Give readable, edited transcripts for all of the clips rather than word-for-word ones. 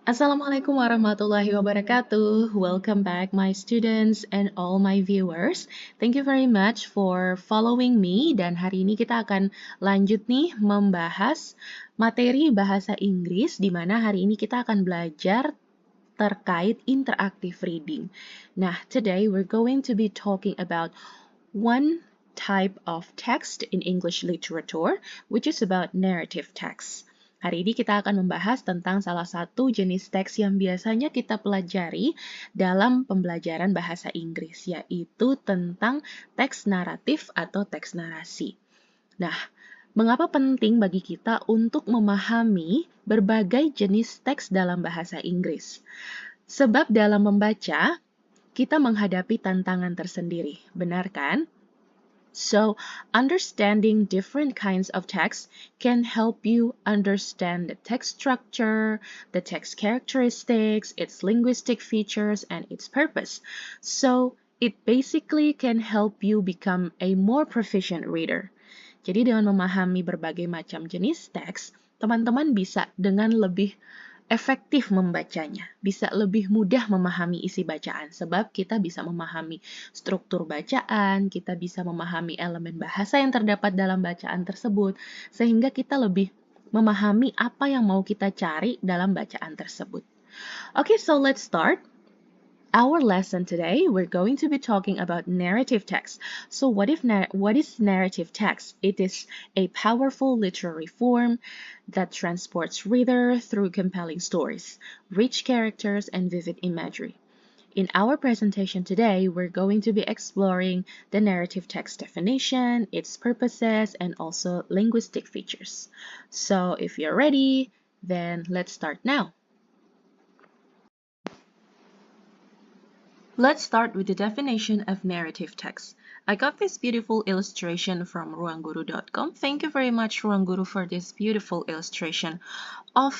Assalamualaikum warahmatullahi wabarakatuh. Welcome back, my students and all my viewers. Thank you very much for following me. Dan hari ini kita akan lanjut nih membahas materi bahasa Inggris, di mana hari ini kita akan belajar terkait interactive reading. Nah, today we're going to be talking about one type of text in English literature, which is about narrative text. Hari ini kita akan membahas tentang salah satu jenis teks yang biasanya kita pelajari dalam pembelajaran bahasa Inggris, yaitu tentang teks naratif atau teks narasi. Nah, mengapa penting bagi kita untuk memahami berbagai jenis teks dalam bahasa Inggris? Sebab dalam membaca, kita menghadapi tantangan tersendiri, benar kan? So, understanding different kinds of text can help you understand the text structure, the text characteristics, its linguistic features, and its purpose. So, it basically can help you become a more proficient reader. Jadi dengan memahami berbagai macam jenis teks, teman-teman bisa dengan lebih efektif membacanya, bisa lebih mudah memahami isi bacaan, sebab kita bisa memahami struktur bacaan, kita bisa memahami elemen bahasa yang terdapat dalam bacaan tersebut, sehingga kita lebih memahami apa yang mau kita cari dalam bacaan tersebut. Okay, so let's start. Our lesson today, we're going to be talking about narrative text. So what is narrative text? It is a powerful literary form that transports reader through compelling stories, rich characters, and vivid imagery. In our presentation today, we're going to be exploring the narrative text definition, its purposes, and also linguistic features. So if you're ready, then let's start now. Let's start with the definition of narrative text. I got this beautiful illustration from ruangguru.com. Thank you very much, Ruangguru, for this beautiful illustration of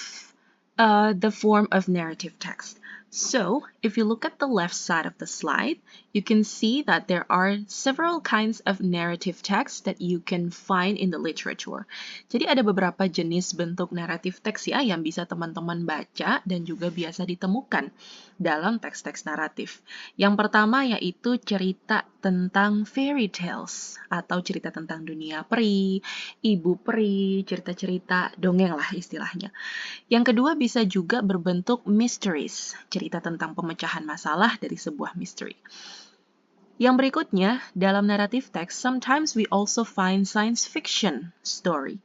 the form of narrative text. So, if you look at the left side of the slide, you can see that there are several kinds of narrative text that you can find in the literature. Jadi ada beberapa jenis bentuk naratif teks ya yang bisa teman-teman baca dan juga biasa ditemukan dalam teks-teks naratif. Yang pertama yaitu cerita tentang fairy tales atau cerita tentang dunia peri, ibu peri, cerita-cerita dongeng lah istilahnya. Yang kedua bisa juga berbentuk mysteries, cerita tentang pemecahan masalah dari sebuah misteri. Yang berikutnya, dalam narrative text, sometimes we also find science fiction story,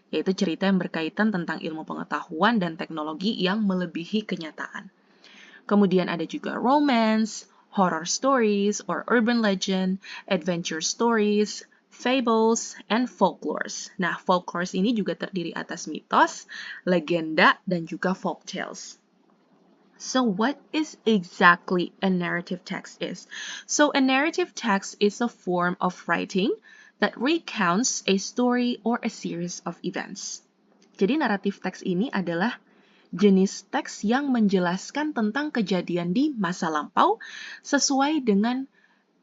yaitu cerita yang berkaitan tentang ilmu pengetahuan dan teknologi yang melebihi kenyataan. Kemudian ada juga romance, horror stories or urban legend, adventure stories, fables, and folklores. Nah, folklores ini juga terdiri atas mitos, legenda, dan juga folk tales. So what is exactly a narrative text is? So a narrative text is a form of writing that recounts a story or a series of events. Jadi naratif teks ini adalah jenis teks yang menjelaskan tentang kejadian di masa lampau sesuai dengan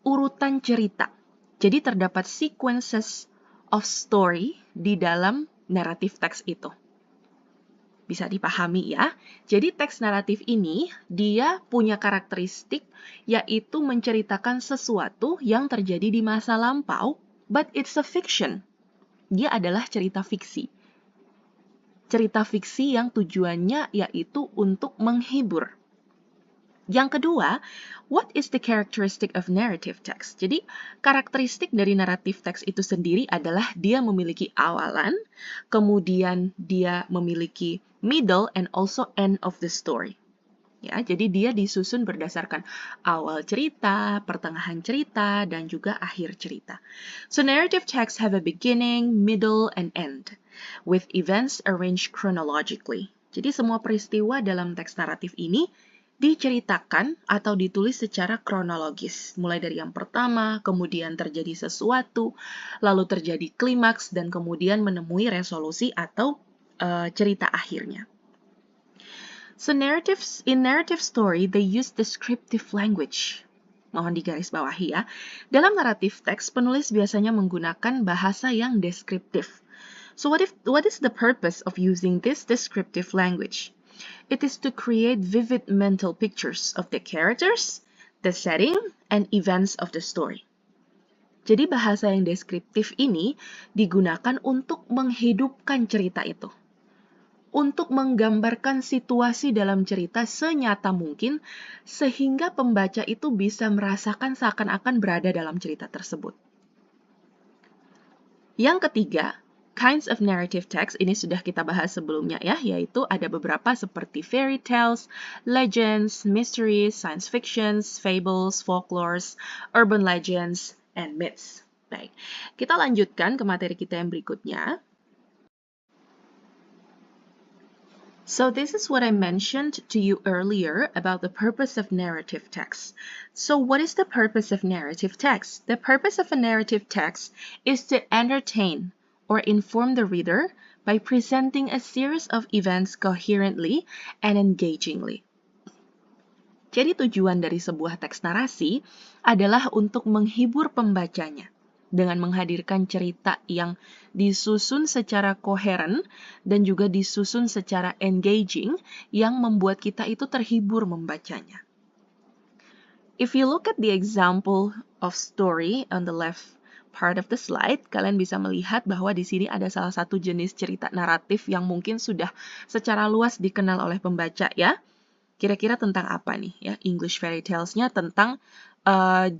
urutan cerita. Jadi terdapat sequences of story di dalam naratif teks itu. Bisa dipahami ya. Jadi teks naratif ini dia punya karakteristik yaitu menceritakan sesuatu yang terjadi di masa lampau, but it's a fiction. Dia adalah cerita fiksi. Cerita fiksi yang tujuannya yaitu untuk menghibur. Yang kedua, what is the characteristic of narrative text? Jadi, karakteristik dari naratif teks itu sendiri adalah dia memiliki awalan, kemudian dia memiliki middle and also end of the story. Ya, jadi dia disusun berdasarkan awal cerita, pertengahan cerita, dan juga akhir cerita. So, narrative texts have a beginning, middle, and end, with events arranged chronologically. Jadi, semua peristiwa dalam teks naratif ini diceritakan atau ditulis secara kronologis, mulai dari yang pertama, kemudian terjadi sesuatu, lalu terjadi klimaks, dan kemudian menemui resolusi atau cerita akhirnya. So in narrative story, they use descriptive language. Mohon digarisbawahi ya. Dalam naratif teks, penulis biasanya menggunakan bahasa yang deskriptif. So what is the purpose of using this descriptive language? It is to create vivid mental pictures of the characters, the setting, and events of the story. Jadi bahasa yang deskriptif ini digunakan untuk menghidupkan cerita itu. Untuk menggambarkan situasi dalam cerita senyata mungkin, sehingga pembaca itu bisa merasakan seakan-akan berada dalam cerita tersebut. Yang ketiga, kinds of narrative text, ini sudah kita bahas sebelumnya ya, yaitu ada beberapa seperti fairy tales, legends, mysteries, science fictions, fables, folklores, urban legends, and myths. Baik, kita lanjutkan ke materi kita yang berikutnya. So this is what I mentioned to you earlier about the purpose of narrative text. So what is the purpose of narrative text? The purpose of a narrative text is to entertain or inform the reader by presenting a series of events coherently and engagingly. Jadi tujuan dari sebuah teks narasi adalah untuk menghibur pembacanya dengan menghadirkan cerita yang disusun secara koheren dan juga disusun secara engaging yang membuat kita itu terhibur membacanya. If you look at the example of story on the left part of the slide, kalian bisa melihat bahwa di sini ada salah satu jenis cerita naratif yang mungkin sudah secara luas dikenal oleh pembaca ya. Kira-kira tentang apa nih ya? English fairy tales-nya tentang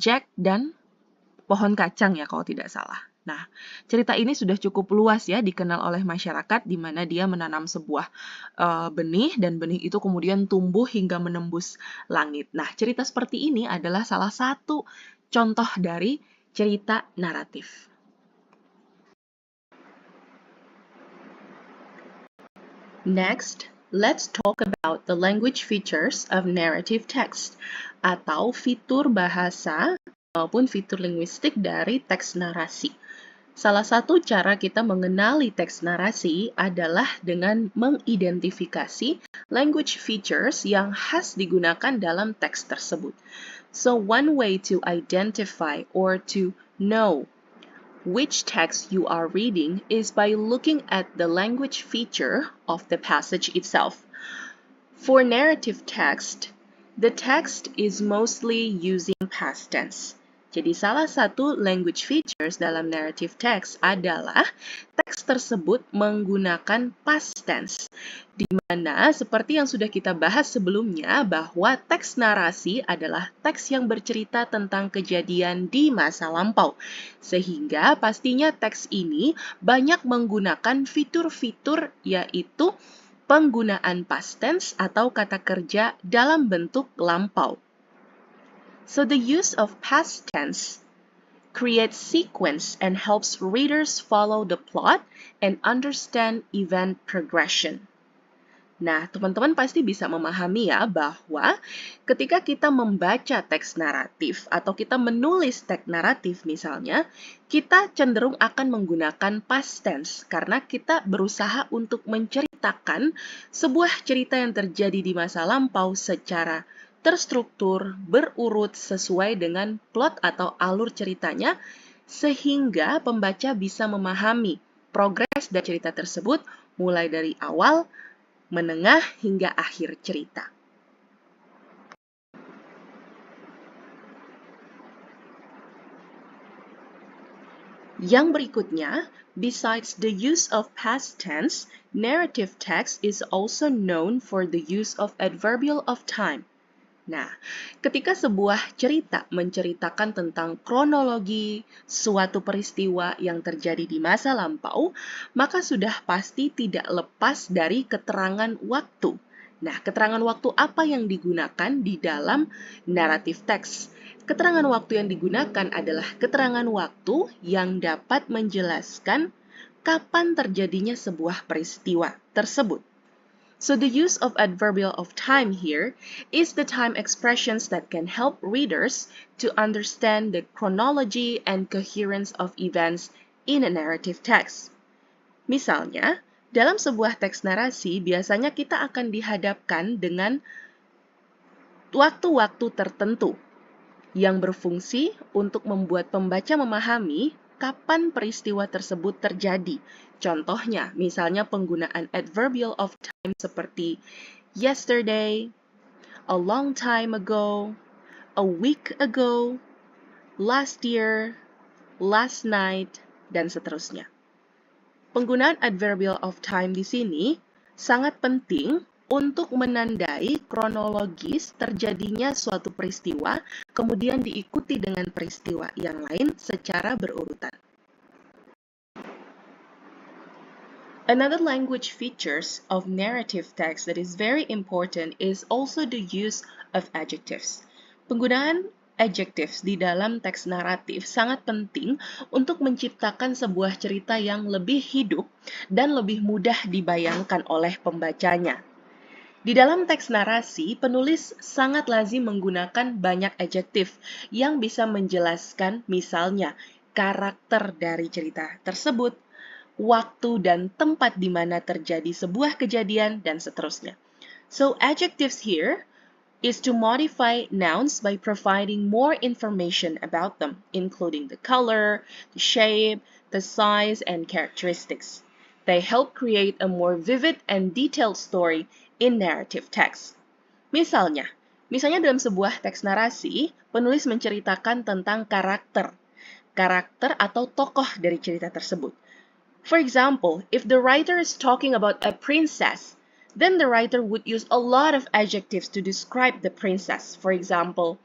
Jack dan pohon kacang ya kalau tidak salah. Nah, cerita ini sudah cukup luas ya dikenal oleh masyarakat di mana dia menanam sebuah benih dan benih itu kemudian tumbuh hingga menembus langit. Nah, cerita seperti ini adalah salah satu contoh dari cerita naratif. Next, let's talk about the language features of narrative text atau fitur bahasa maupun fitur linguistik dari teks narasi. Salah satu cara kita mengenali teks narasi adalah dengan mengidentifikasi language features yang khas digunakan dalam teks tersebut. So one way to identify or to know which text you are reading is by looking at the language feature of the passage itself. For narrative text, the text is mostly using past tense. Jadi salah satu language features dalam narrative text adalah teks tersebut menggunakan past tense. Di mana seperti yang sudah kita bahas sebelumnya bahwa teks narasi adalah teks yang bercerita tentang kejadian di masa lampau. Sehingga pastinya teks ini banyak menggunakan fitur-fitur yaitu penggunaan past tense atau kata kerja dalam bentuk lampau. So the use of past tense creates sequence and helps readers follow the plot and understand event progression. Nah, teman-teman pasti bisa memahami ya bahwa ketika kita membaca teks naratif atau kita menulis teks naratif misalnya, kita cenderung akan menggunakan past tense karena kita berusaha untuk menceritakan sebuah cerita yang terjadi di masa lampau secara terstruktur, berurut sesuai dengan plot atau alur ceritanya, sehingga pembaca bisa memahami progres dari cerita tersebut mulai dari awal, menengah, hingga akhir cerita. Yang berikutnya, besides the use of past tense, narrative text is also known for the use of adverbial of time. Nah, ketika sebuah cerita menceritakan tentang kronologi suatu peristiwa yang terjadi di masa lampau, maka sudah pasti tidak lepas dari keterangan waktu. Nah, keterangan waktu apa yang digunakan di dalam naratif teks? Keterangan waktu yang digunakan adalah keterangan waktu yang dapat menjelaskan kapan terjadinya sebuah peristiwa tersebut. So the use of adverbial of time here is the time expressions that can help readers to understand the chronology and coherence of events in a narrative text. Misalnya, dalam sebuah teks narasi, biasanya kita akan dihadapkan dengan waktu-waktu tertentu yang berfungsi untuk membuat pembaca memahami kapan peristiwa tersebut terjadi. Contohnya, misalnya penggunaan adverbial of time seperti yesterday, a long time ago, a week ago, last year, last night, dan seterusnya. Penggunaan adverbial of time di sini sangat penting untuk menandai kronologis terjadinya suatu peristiwa, kemudian diikuti dengan peristiwa yang lain secara berurutan. Another language features of narrative text that is very important is also the use of adjectives. Penggunaan adjectives di dalam teks naratif sangat penting untuk menciptakan sebuah cerita yang lebih hidup dan lebih mudah dibayangkan oleh pembacanya. Di dalam teks narasi, penulis sangat lazim menggunakan banyak adjektif yang bisa menjelaskan misalnya karakter dari cerita tersebut, waktu dan tempat di mana terjadi sebuah kejadian, dan seterusnya. So, adjectives here is to modify nouns by providing more information about them, including the color, the shape, the size, and characteristics. They help create a more vivid and detailed story in narrative text. Misalnya dalam sebuah teks narasi, penulis menceritakan tentang karakter atau tokoh dari cerita tersebut. For example, if the writer is talking about a princess, then the writer would use a lot of adjectives to describe the princess. For example,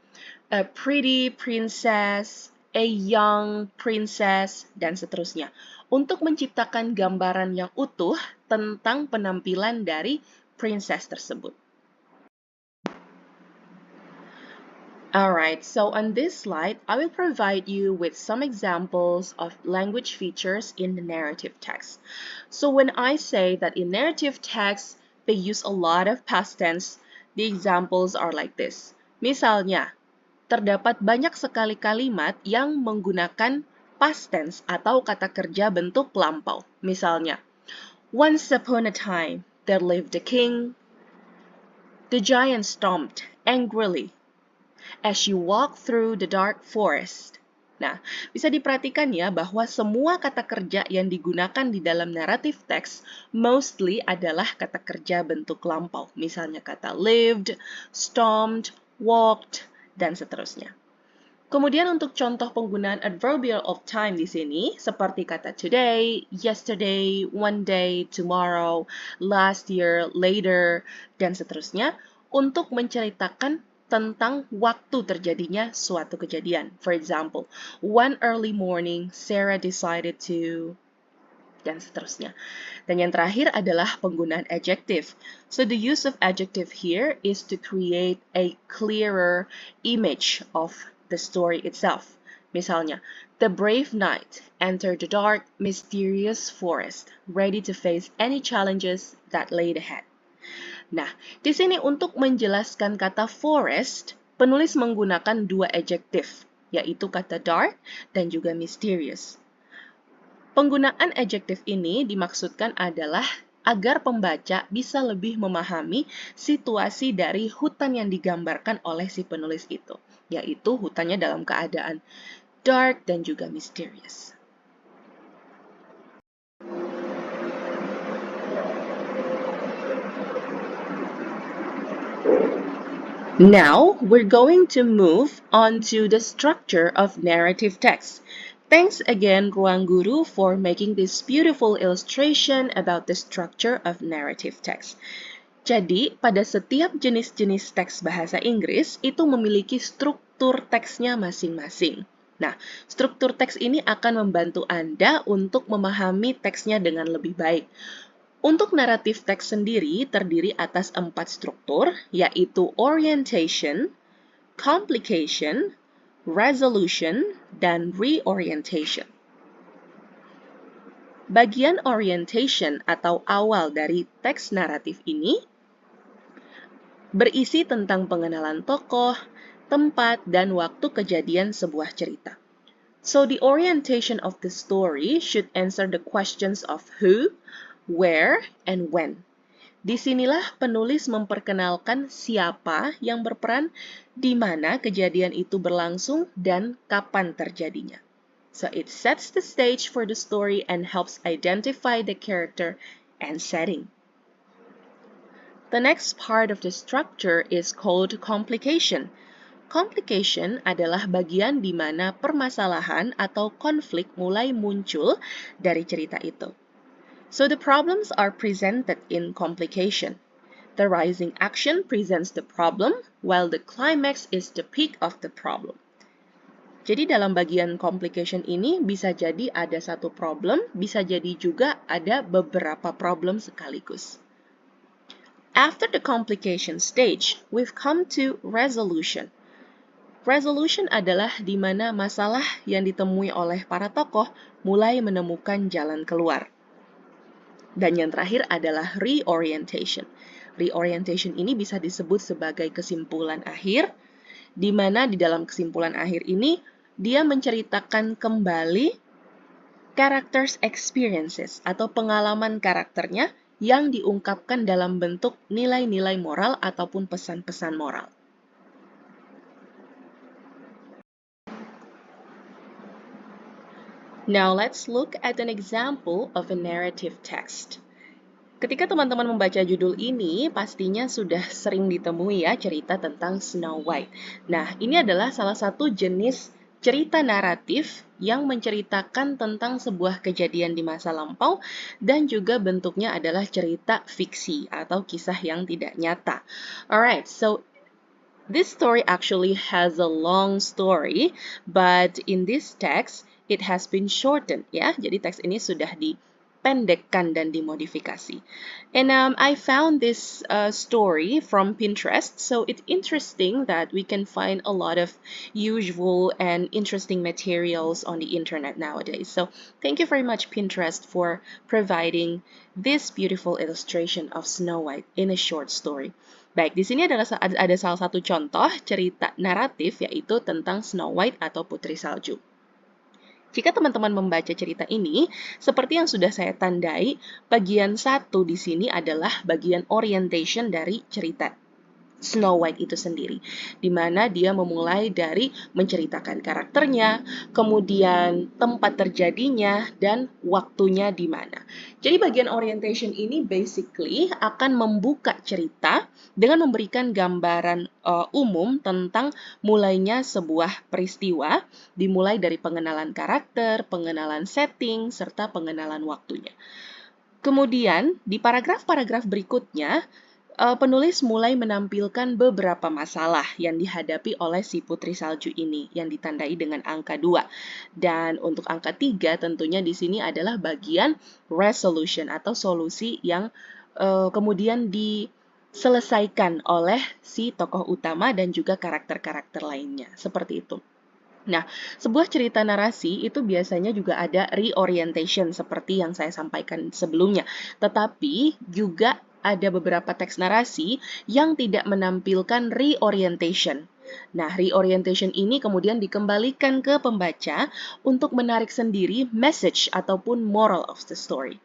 a pretty princess, a young princess, dan seterusnya. Untuk menciptakan gambaran yang utuh tentang penampilan dari princess tersebut. Alright, so on this slide, I will provide you with some examples of language features in the narrative text. So when I say that in narrative text, they use a lot of past tense, the examples are like this. Misalnya, terdapat banyak sekali kalimat yang menggunakan past tense atau kata kerja bentuk lampau. Misalnya, once upon a time, there lived a king. The giant stomped angrily as you walk through the dark forest. Nah, bisa diperhatikan ya bahwa semua kata kerja yang digunakan di dalam narrative text mostly adalah kata kerja bentuk lampau. Misalnya kata lived, stomped, walked, dan seterusnya. Kemudian untuk contoh penggunaan adverbial of time di sini, seperti kata today, yesterday, one day, tomorrow, last year, later, dan seterusnya, untuk menceritakan tentang waktu terjadinya suatu kejadian. For example, one early morning, Sarah decided to, dan seterusnya. Dan yang terakhir adalah penggunaan adjective. So the use of adjective here is to create a clearer image of the story itself. Misalnya, the brave knight entered the dark, mysterious forest, ready to face any challenges that laid ahead. Nah, di sini untuk menjelaskan kata forest, penulis menggunakan dua adjektif, yaitu kata dark dan juga mysterious. Penggunaan adjektif ini dimaksudkan adalah agar pembaca bisa lebih memahami situasi dari hutan yang digambarkan oleh si penulis itu, yaitu hutannya dalam keadaan dark dan juga mysterious. Now, we're going to move on to the structure of narrative text. Thanks again, Ruang Guru, for making this beautiful illustration about the structure of narrative text. Jadi, pada setiap jenis-jenis teks bahasa Inggris, itu memiliki struktur teksnya masing-masing. Nah, struktur teks ini akan membantu Anda untuk memahami teksnya dengan lebih baik. Untuk naratif teks sendiri terdiri atas 4 struktur, yaitu orientation, complication, resolution, dan reorientation. Bagian orientation atau awal dari teks naratif ini berisi tentang pengenalan tokoh, tempat, dan waktu kejadian sebuah cerita. So the orientation of the story should answer the questions of who, where, and when. Disinilah penulis memperkenalkan siapa yang berperan, di mana kejadian itu berlangsung, dan kapan terjadinya. So it sets the stage for the story and helps identify the character and setting. The next part of the structure is called complication. Complication adalah bagian di mana permasalahan atau konflik mulai muncul dari cerita itu. So the problems are presented in complication. The rising action presents the problem, while the climax is the peak of the problem. Jadi dalam bagian complication ini bisa jadi ada satu problem, bisa jadi juga ada beberapa problem sekaligus. After the complication stage, we've come to resolution. Resolution adalah di mana masalah yang ditemui oleh para tokoh mulai menemukan jalan keluar. Dan yang terakhir adalah reorientation. Reorientation ini bisa disebut sebagai kesimpulan akhir, di mana di dalam kesimpulan akhir ini, dia menceritakan kembali characters experiences atau pengalaman karakternya yang diungkapkan dalam bentuk nilai-nilai moral ataupun pesan-pesan moral. Now let's look at an example of a narrative text. Ketika teman-teman membaca judul ini, pastinya sudah sering ditemui ya cerita tentang Snow White. Nah, ini adalah salah satu jenis cerita naratif yang menceritakan tentang sebuah kejadian di masa lampau dan juga bentuknya adalah cerita fiksi atau kisah yang tidak nyata. Alright, so this story actually has a long story, but in this text, it has been shortened ya. Jadi teks ini sudah dipendekkan dan dimodifikasi. And I found this story from Pinterest, so it's interesting that we can find a lot of usual and interesting materials on the internet nowadays. So thank you very much Pinterest for providing this beautiful illustration of Snow White in a short story. Baik, di sini ada salah satu contoh cerita naratif yaitu tentang Snow White atau Putri Salju. Jika teman-teman membaca cerita ini, seperti yang sudah saya tandai, bagian 1 di sini adalah bagian orientation dari cerita Snow White itu sendiri, di mana dia memulai dari menceritakan karakternya, kemudian tempat terjadinya, dan waktunya di mana. Jadi bagian orientation ini basically akan membuka cerita dengan memberikan gambaran umum tentang mulainya sebuah peristiwa, dimulai dari pengenalan karakter, pengenalan setting, serta pengenalan waktunya. Kemudian, di paragraf-paragraf berikutnya, penulis mulai menampilkan beberapa masalah yang dihadapi oleh si Putri Salju ini yang ditandai dengan angka 2. Dan untuk angka 3 tentunya di sini adalah bagian resolution atau solusi yang kemudian diselesaikan oleh si tokoh utama dan juga karakter-karakter lainnya. Seperti itu. Nah, sebuah cerita narasi itu biasanya juga ada reorientation seperti yang saya sampaikan sebelumnya. Tetapi juga ada beberapa teks narasi yang tidak menampilkan reorientation. Nah, reorientation ini kemudian dikembalikan ke pembaca untuk menarik sendiri message ataupun moral of the story.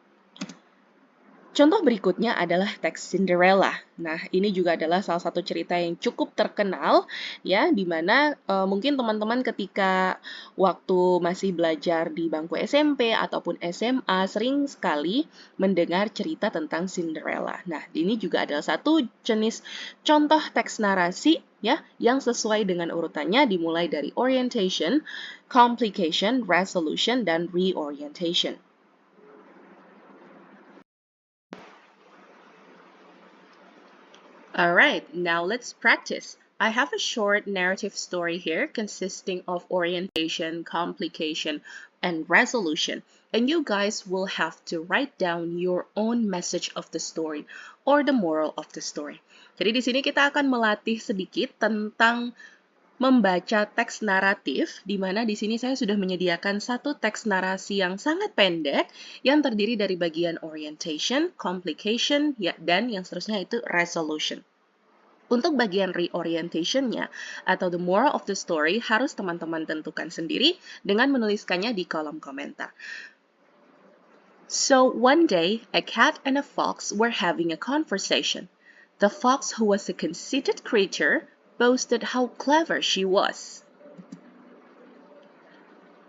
Contoh berikutnya adalah teks Cinderella. Nah, ini juga adalah salah satu cerita yang cukup terkenal, ya, di mana mungkin teman-teman ketika waktu masih belajar di bangku SMP ataupun SMA sering sekali mendengar cerita tentang Cinderella. Nah, ini juga adalah satu jenis contoh teks narasi, ya, yang sesuai dengan urutannya dimulai dari orientation, complication, resolution, dan reorientation. Alright, now let's practice. I have a short narrative story here consisting of orientation, complication, and resolution. And you guys will have to write down your own message of the story or the moral of the story. Jadi di sini kita akan melatih sedikit tentang membaca teks naratif, di mana di sini saya sudah menyediakan satu teks narasi yang sangat pendek yang terdiri dari bagian orientation, complication, ya, dan yang seterusnya itu resolution. Untuk bagian reorientation-nya atau the moral of the story harus teman-teman tentukan sendiri dengan menuliskannya di kolom komentar. So one day, a cat and a fox were having a conversation. The fox, who was a conceited creature, boasted how clever she was.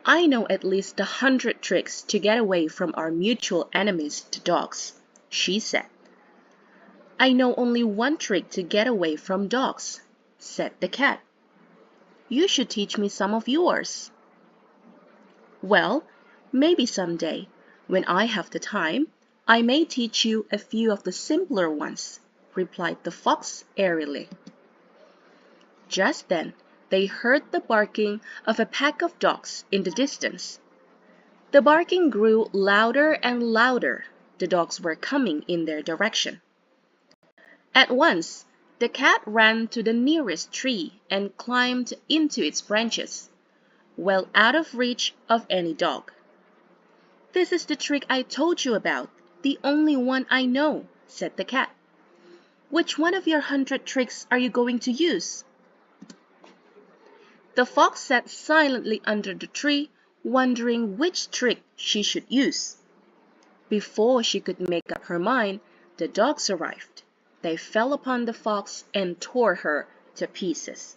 I know at least 100 tricks to get away from our mutual enemies, the dogs, she said. I know only one trick to get away from dogs, said the cat. You should teach me some of yours. Well, maybe someday, when I have the time, I may teach you a few of the simpler ones, replied the fox airily. Just then, they heard the barking of a pack of dogs in the distance. The barking grew louder and louder. The dogs were coming in their direction. At once, the cat ran to the nearest tree and climbed into its branches, well out of reach of any dog. This is the trick I told you about, the only one I know, said the cat. Which one of your 100 tricks are you going to use? The fox sat silently under the tree, wondering which trick she should use. Before she could make up her mind, the dogs arrived. They fell upon the fox and tore her to pieces.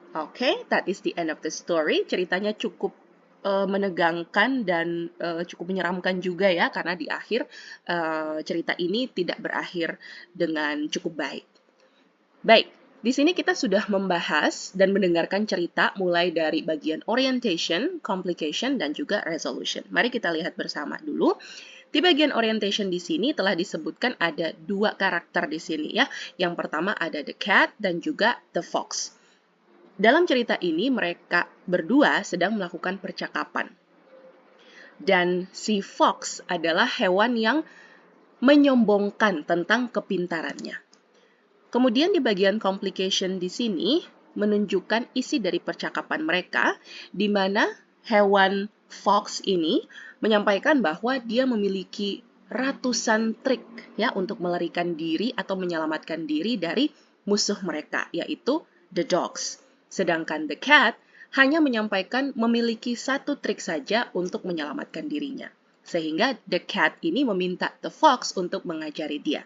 Okay, that is the end of the story. Ceritanya cukup menegangkan dan cukup menyeramkan juga ya, karena di akhir cerita ini tidak berakhir dengan cukup baik. Baik, di sini kita sudah membahas dan mendengarkan cerita mulai dari bagian orientation, complication, dan juga resolution. Mari kita lihat bersama dulu. Di bagian orientation di sini telah disebutkan ada dua karakter di sini ya. Yang pertama ada the cat dan juga the fox. Dalam cerita ini mereka berdua sedang melakukan percakapan. Dan si fox adalah hewan yang menyombongkan tentang kepintarannya. Kemudian di bagian complication di sini menunjukkan isi dari percakapan mereka, di mana hewan fox ini menyampaikan bahwa dia memiliki ratusan trik ya untuk melarikan diri atau menyelamatkan diri dari musuh mereka, yaitu the dogs. Sedangkan the cat hanya menyampaikan memiliki satu trik saja untuk menyelamatkan dirinya. Sehingga the cat ini meminta the fox untuk mengajari dia.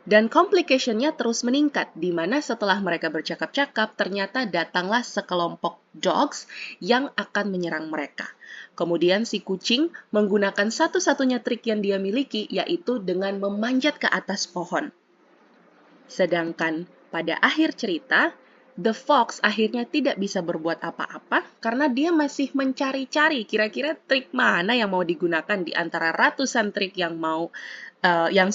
Dan complication-nya terus meningkat, di mana setelah mereka bercakap-cakap, ternyata datanglah sekelompok dogs yang akan menyerang mereka. Kemudian si kucing menggunakan satu-satunya trik yang dia miliki, yaitu dengan memanjat ke atas pohon. Sedangkan pada akhir cerita, the fox akhirnya tidak bisa berbuat apa-apa karena dia masih mencari-cari kira-kira trik mana yang mau digunakan di antara ratusan trik yang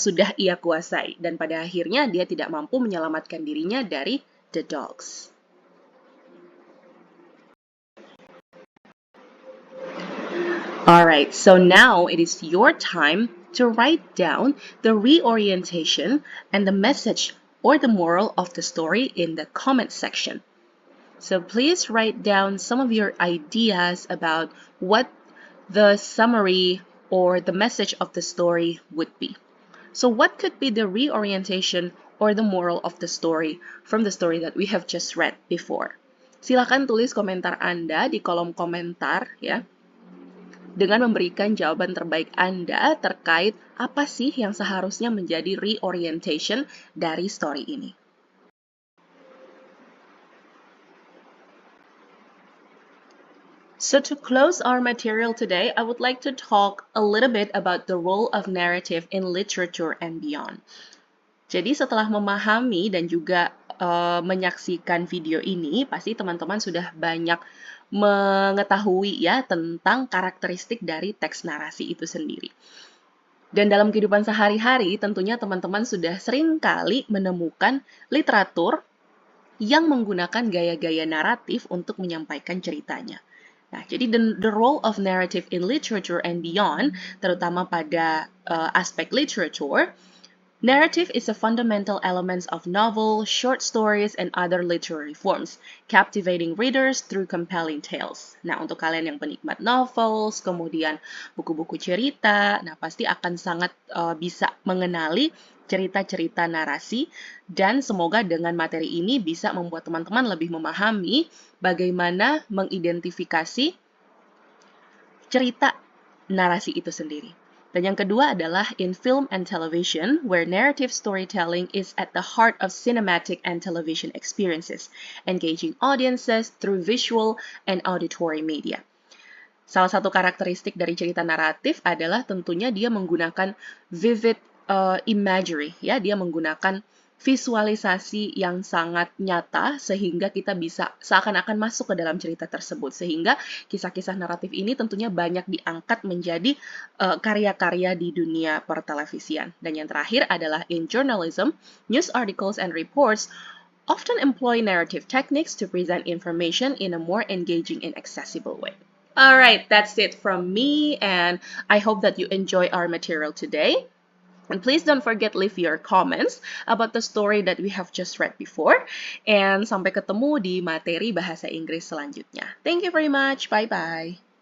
sudah ia kuasai, dan pada akhirnya dia tidak mampu menyelamatkan dirinya dari the dogs. Alright, so now it is your time to write down the reorientation and the message or the moral of the story in the comment section. So please write down some of your ideas about what the summary or the message of the story would be. So what could be the reorientation or the moral of the story from the story that we have just read before? Silakan tulis komentar Anda di kolom komentar ya, dengan memberikan jawaban terbaik Anda terkait apa sih yang seharusnya menjadi reorientation dari story ini. So to close our material today, I would like to talk a little bit about the role of narrative in literature and beyond. Jadi setelah memahami dan juga menyaksikan video ini, pasti teman-teman sudah banyak mengetahui ya tentang karakteristik dari teks narasi itu sendiri. Dan dalam kehidupan sehari-hari, tentunya teman-teman sudah sering kali menemukan literatur yang menggunakan gaya-gaya naratif untuk menyampaikan ceritanya. Nah, jadi the role of narrative in literature and beyond, terutama pada aspek literature, narrative is a fundamental element of novel, short stories, and other literary forms, captivating readers through compelling tales. Nah, untuk kalian yang penikmat novels, kemudian buku-buku cerita, nah pasti akan sangat bisa mengenali cerita-cerita narasi, dan semoga dengan materi ini bisa membuat teman-teman lebih memahami bagaimana mengidentifikasi cerita narasi itu sendiri. Dan yang kedua adalah in film and television, where narrative storytelling is at the heart of cinematic and television experiences, engaging audiences through visual and auditory media. Salah satu karakteristik dari cerita naratif adalah tentunya dia menggunakan vivid imagery, ya, dia menggunakan visualisasi yang sangat nyata sehingga kita bisa seakan-akan masuk ke dalam cerita tersebut, sehingga kisah-kisah naratif ini tentunya banyak diangkat menjadi karya-karya di dunia pertelevisian. Dan yang terakhir adalah in journalism, news articles and reports often employ narrative techniques to present information in a more engaging and accessible way. Alright, that's it from me, and I hope that you enjoy our material today. And please don't forget leave your comments about the story that we have just read before. And sampai ketemu di materi bahasa Inggris selanjutnya. Thank you very much. Bye-bye.